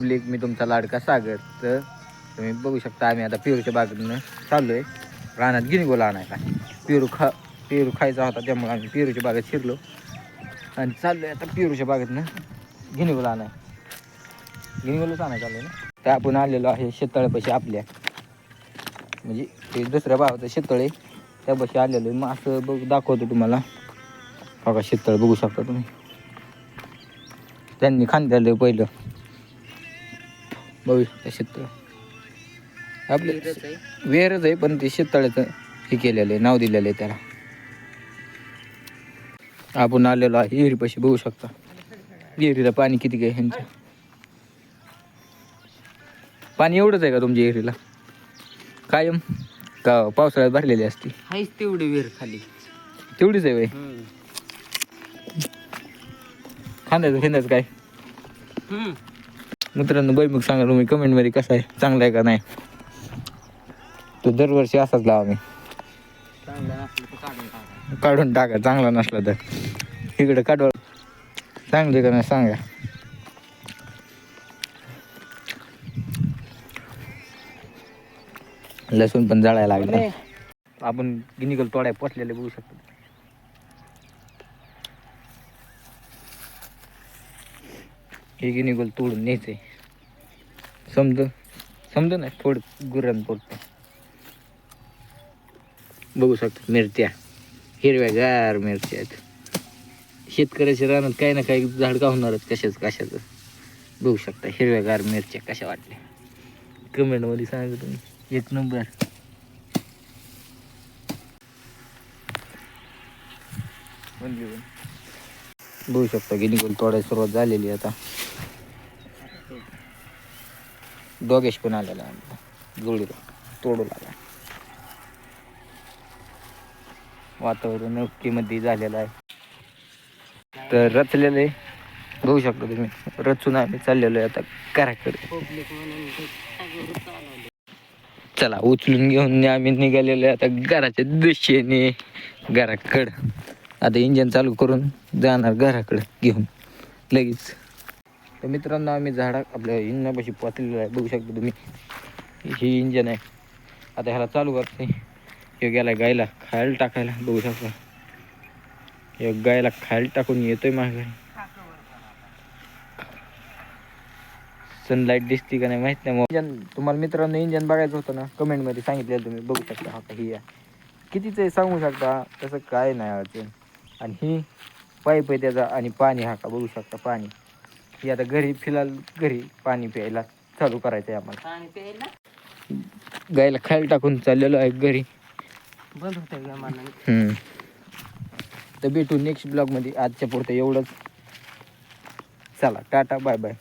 लेक मी तुमचा लाडका सागर. तर तुम्ही बघू शकता आम्ही आता पेरूच्या बागेतनं चाललोय रानात गिनीगोला आणायला. पेरू खायचा होता त्यामुळे आम्ही पेरूच्या बागेत शिरलो आणि चाललोय आता पेरूच्या बागेतनं गिनीगोला आणाय. गिनीगोलाच आणायला चाललोय ना. तर आपण आलेलो आहे शेततळ्यापाशी आपल्या, म्हणजे ते दुसऱ्या भावाचं शेततळे त्यापाशी आलेलो आहे. मग असं बघ दाखवतो तुम्हाला. बघा शेततळ बघू शकता तुम्ही, त्यांनी खांद्यालं पहिलं. बघू शकता शेततळ आपलं वेरच आहे, पण ते शेततळ्याचं हे केलेलं आहे, नाव दिलेलं आहे त्याला. आपण आलेलो आहे विहिरीपाशी, बघू शकता विहिरीला पाणी किती काय ह्यांच्या. पाणी एवढंच आहे का तुमच्या विहिरीला कायम, का पावसाळ्यात भरलेली असते? हायच तेवढी विहीर खाली, तेवढीच आहे बाई. खांद्याचं काय मित्रांनो बाई, मग सांगा तुम्ही कमेंटमध्ये कसं आहे, चांगलं आहे का नाही. तो दरवर्षी असाच लावा मी. काढून टाका, चांगला नसला तर. इकडे काढवा, चांगले का नाही सांगा. लसूण पण जळायला लागला. आपण गिनीगल तोडाय पोचलेले बघू शकतो. हे गिनीगल तोडून न्यायचंय. समज नाही थोडं गुरण पडतं. बघू शकतो मिरच्या, हिरव्यागार मिरच्या आहेत. शेतकऱ्याच्या रानात काही ना काही झाड का होणारच कशाचं. बघू शकता हिरव्यागार मिरच्या कशा वाटल्या कमेंटमध्ये सांगा तुम्ही. एक नंबर. बघू शकता गिनीगोल तोडायला सुरुवात झालेली आता. दोघेश पण आलेला आहे जोडीला, तोडू लागला. वातावरण ओकेमध्ये झालेलं आहे. तर रचलेलं आहे बघू शकता तुम्ही. रचून आम्ही चाललेलो आहे आता घराकडे. चला उचलून घेऊन आम्ही निघालेलो आहे आता घराच्या दिशेने, घराकडं. आता इंजन चालू करून जाणार घराकडे घेऊन लगेच. तर मित्रांनो आम्ही आपल्या इंजनापाशी पोचलेलो आहे. बघू शकता तुम्ही ही इंजन आहे. आता ह्याला चालू करते. हे गेला गायला खायला टाकायला, बघू शकता. हे गायला खायला टाकून येतोय मागे. सनलाईट दिसते का नाही माहित नाही. इंजन तुम्हाला मित्रांनो इंजन बघायचं होतं ना, कमेंटमध्ये सांगितलेलं तुम्ही. बघू शकता हा ही कितीच आहे सांगू शकता, तसं काय नाही अडचण. आणि ही पाईप आहे त्याचा, आणि पाणी हा का बघू शकता पाणी. ही आता घरी पाणी प्यायला चालू करायचं आहे आम्हाला. पाणी प्यायला गायला खायला टाकून चाललेलो आहे घरी. बंद होतं. तर भेटू नेक्स्ट ब्लॉगमध्ये. आजच्या पुरतं एवढंच. चला टाटा बाय बाय.